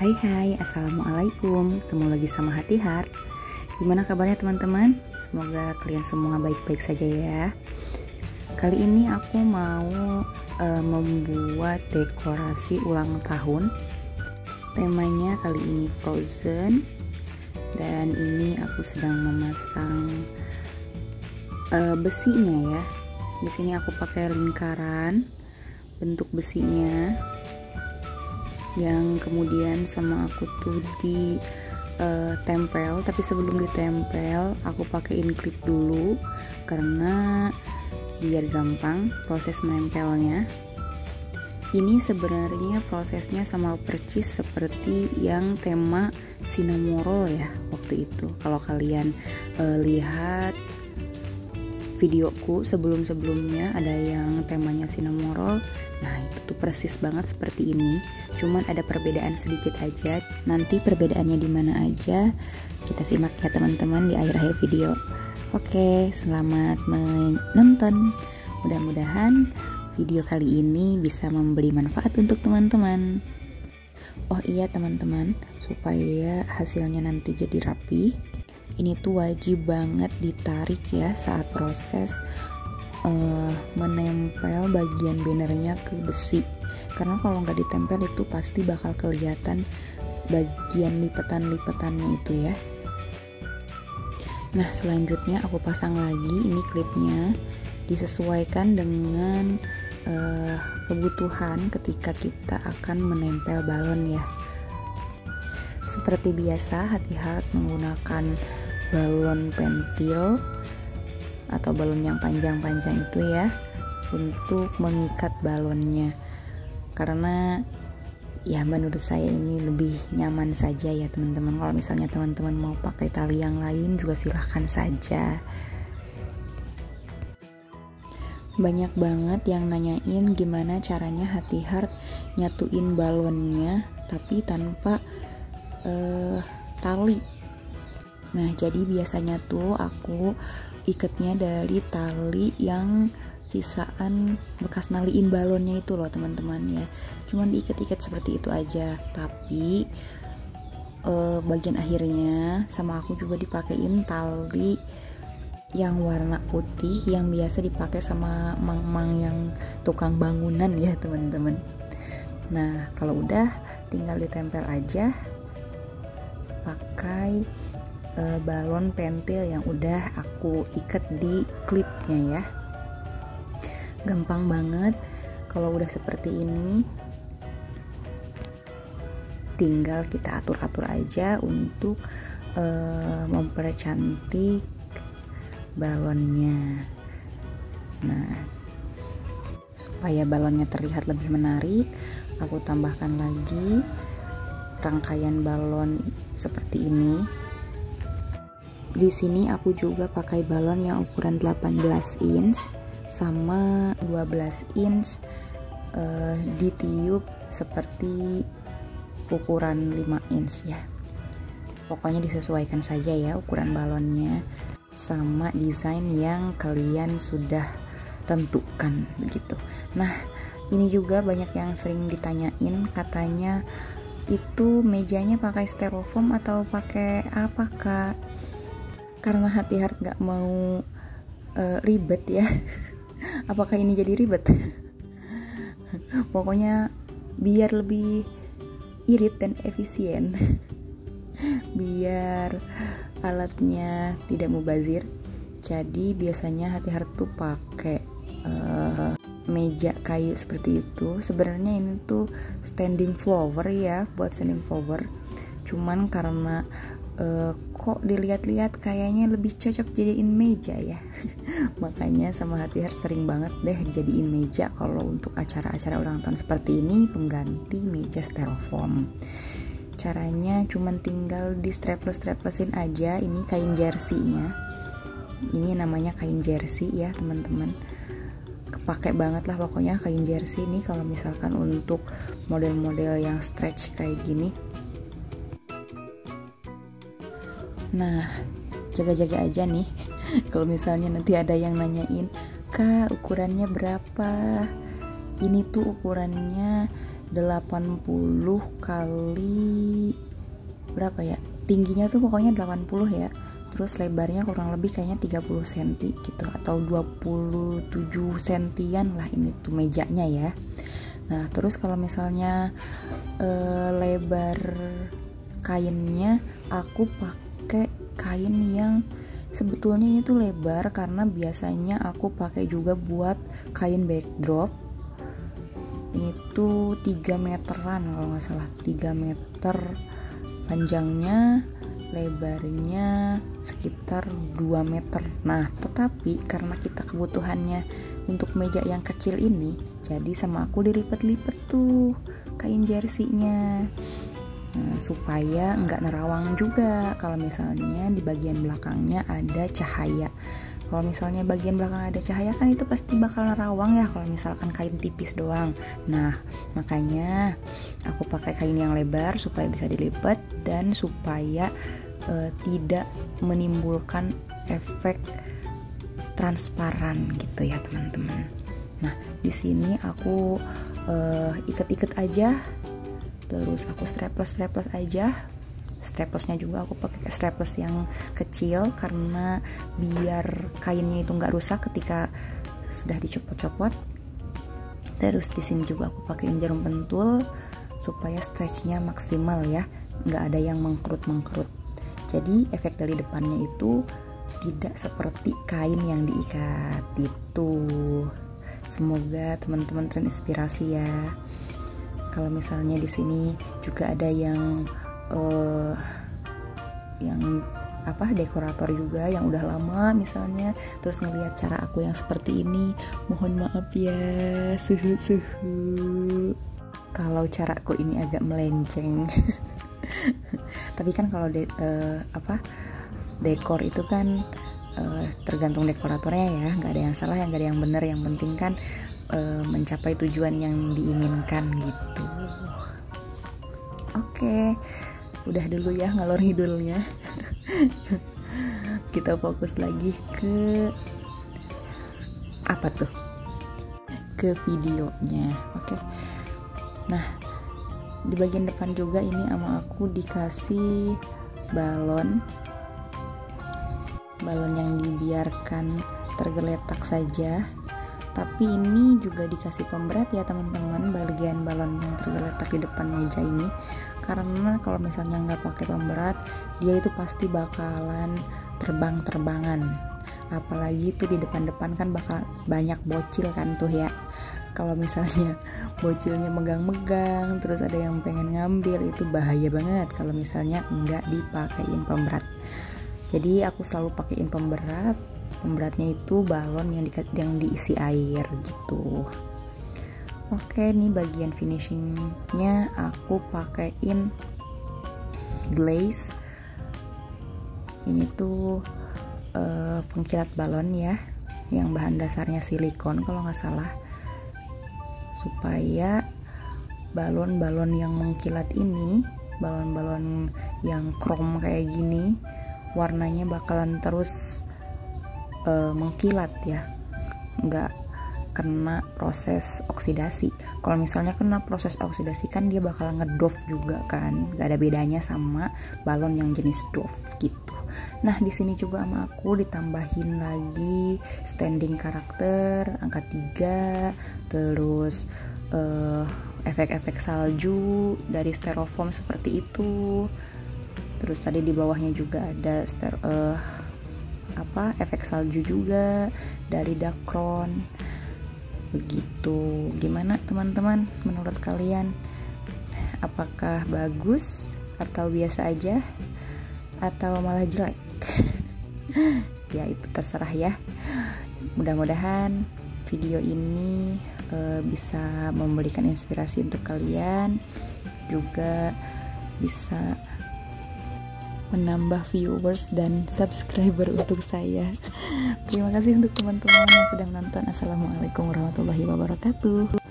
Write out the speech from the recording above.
Hai, Assalamualaikum. Ketemu lagi sama Hati Heart. Gimana kabarnya teman-teman? Semoga kalian semua baik-baik saja ya. Kali ini aku mau membuat dekorasi ulang tahun. Temanya kali ini Frozen. Dan ini aku sedang memasang besinya ya. Di sini aku pakai lingkaran bentuk besinya, yang kemudian sama aku tuh di tempel. Tapi sebelum ditempel aku pakein klip dulu karena biar gampang proses menempelnya. Ini sebenarnya prosesnya sama percis seperti yang tema Cinnamoroll ya waktu itu. Kalau kalian lihat videoku sebelum-sebelumnya ada yang temanya Cinnamoroll. Nah itu tuh persis banget seperti ini, cuman ada perbedaan sedikit aja. Nanti perbedaannya di mana aja kita simak ya teman-teman di akhir-akhir video. Oke, selamat menonton. Mudah-mudahan video kali ini bisa memberi manfaat untuk teman-teman. Oh iya teman-teman, supaya hasilnya nanti jadi rapi, ini tuh wajib banget ditarik ya saat proses menempel bagian bannernya ke besi, karena kalau nggak ditempel itu pasti bakal kelihatan bagian lipetan-lipetannya itu ya. Nah selanjutnya aku pasang lagi ini klipnya, disesuaikan dengan kebutuhan ketika kita akan menempel balon ya. Seperti biasa Hati Heart menggunakan balon pentil atau balon yang panjang-panjang itu ya untuk mengikat balonnya, karena ya menurut saya ini lebih nyaman saja ya teman-teman. Kalau misalnya teman-teman mau pakai tali yang lain juga silahkan saja. Banyak banget yang nanyain gimana caranya Hati Heart nyatuin balonnya tapi tanpa tali. Nah jadi biasanya tuh aku ikatnya dari tali yang sisaan bekas naliin balonnya itu loh teman-teman ya. Cuman diikat-ikat seperti itu aja, tapi bagian akhirnya sama aku juga dipakein tali yang warna putih yang biasa dipakai sama mang-mang yang tukang bangunan ya teman-teman. Nah kalau udah tinggal ditempel aja pakai balon pentil yang udah aku ikat di klipnya ya. Gampang banget kalau udah seperti ini, tinggal kita atur-atur aja untuk mempercantik balonnya. Nah supaya balonnya terlihat lebih menarik, aku tambahkan lagi rangkaian balon seperti ini. Di sini aku juga pakai balon yang ukuran 18 inch sama 12 inch ditiup seperti ukuran 5 inch ya. Pokoknya disesuaikan saja ya ukuran balonnya sama desain yang kalian sudah tentukan begitu. Nah ini juga banyak yang sering ditanyain, katanya itu mejanya pakai styrofoam atau pakai apa kak? Karena Hati Heart gak mau ribet ya. Apakah ini jadi ribet? Pokoknya biar lebih irit dan efisien, biar alatnya tidak mubazir, jadi biasanya Hati Heart tuh pakai meja kayu seperti itu. Sebenarnya ini tuh standing flower ya, buat standing flower, cuman karena kok dilihat-lihat kayaknya lebih cocok jadiin meja ya. Makanya sama Hati Heart sering banget deh jadiin meja kalau untuk acara-acara ulang tahun seperti ini, pengganti meja styrofoam. Caranya cuman tinggal di straplesin aja. Ini kain jersey-nya, ini namanya kain jersey ya teman-teman. Kepake banget lah pokoknya kain jersey ini kalau misalkan untuk model-model yang stretch kayak gini. Nah jaga-jaga aja nih kalau misalnya nanti ada yang nanyain, kak ukurannya berapa? Ini tuh ukurannya 80 kali berapa ya, tingginya tuh pokoknya 80 ya, terus lebarnya kurang lebih kayaknya 30 cm gitu, atau 27 sentian lah ini tuh mejanya ya. Nah terus kalau misalnya lebar kainnya, aku pakai kain yang sebetulnya ini tuh lebar karena biasanya aku pakai juga buat kain backdrop. Ini tuh 3 meteran kalau nggak salah, 3 meter panjangnya, lebarnya sekitar 2 meter. Nah tetapi karena kita kebutuhannya untuk meja yang kecil ini, jadi sama aku dilipet-lipet tuh kain jersey-nya. Nah, supaya nggak nerawang juga kalau misalnya di bagian belakangnya ada cahaya. Kalau misalnya bagian belakang ada cahaya kan itu pasti bakal nerawang ya kalau misalkan kain tipis doang. Nah makanya aku pakai kain yang lebar supaya bisa dilipat dan supaya tidak menimbulkan efek transparan gitu ya teman-teman. Nah di sini aku iket-iket aja, terus aku strapless aja. Straplessnya juga aku pakai strapless yang kecil karena biar kainnya itu nggak rusak ketika sudah dicopot-copot. Terus di sini juga aku pakai jarum pentul supaya stretchnya maksimal ya, nggak ada yang mengkerut. Jadi efek dari depannya itu tidak seperti kain yang diikat itu. Semoga teman-teman terinspirasi ya. Kalau misalnya di sini juga ada yang dekorator juga yang udah lama misalnya, terus ngelihat cara aku yang seperti ini, mohon maaf ya, suhu kalau caraku ini agak melenceng. Tapi kan kalau dekor itu kan tergantung dekoratornya ya, nggak ada yang salah, nggak ada yang benar, yang penting kan mencapai tujuan yang diinginkan gitu. Oke, udah dulu ya ngalor ngidulnya. Kita fokus lagi ke apa tuh? Ke videonya. Oke. Nah, di bagian depan juga ini sama aku dikasih balon yang dibiarkan tergeletak saja. Tapi ini juga dikasih pemberat ya teman-teman, bagian balon yang tergeletak di depan meja ini, karena kalau misalnya nggak pakai pemberat, dia itu pasti bakalan terbang-terbangan. Apalagi itu di depan-depan kan bakal banyak bocil kan tuh ya. Kalau misalnya bocilnya megang-megang, terus ada yang pengen ngambil, itu bahaya banget kalau misalnya nggak dipakein pemberat. Jadi aku selalu pakein pemberat. Pemberatnya itu balon yang diisi air gitu. Oke, nih bagian finishingnya aku pakein glaze. Ini tuh pengkilat balon ya, yang bahan dasarnya silikon kalau nggak salah, supaya balon-balon yang mengkilat ini, balon-balon yang krom kayak gini, warnanya bakalan terus mengkilat ya, nggak kena proses oksidasi. Kalau misalnya kena proses oksidasi kan dia bakal ngedove juga kan, nggak ada bedanya sama balon yang jenis dove gitu. Nah di sini juga sama aku ditambahin lagi standing karakter angka 3, terus efek-efek salju dari styrofoam seperti itu. Terus tadi di bawahnya juga ada efek salju juga dari Dacron begitu. Gimana teman-teman menurut kalian, apakah bagus atau biasa aja atau malah jelek? Ya itu terserah ya. Mudah-mudahan video ini bisa memberikan inspirasi untuk kalian, juga bisa menambah viewers dan subscriber untuk saya. Terima kasih untuk teman-teman yang sedang nonton. Assalamualaikum warahmatullahi wabarakatuh.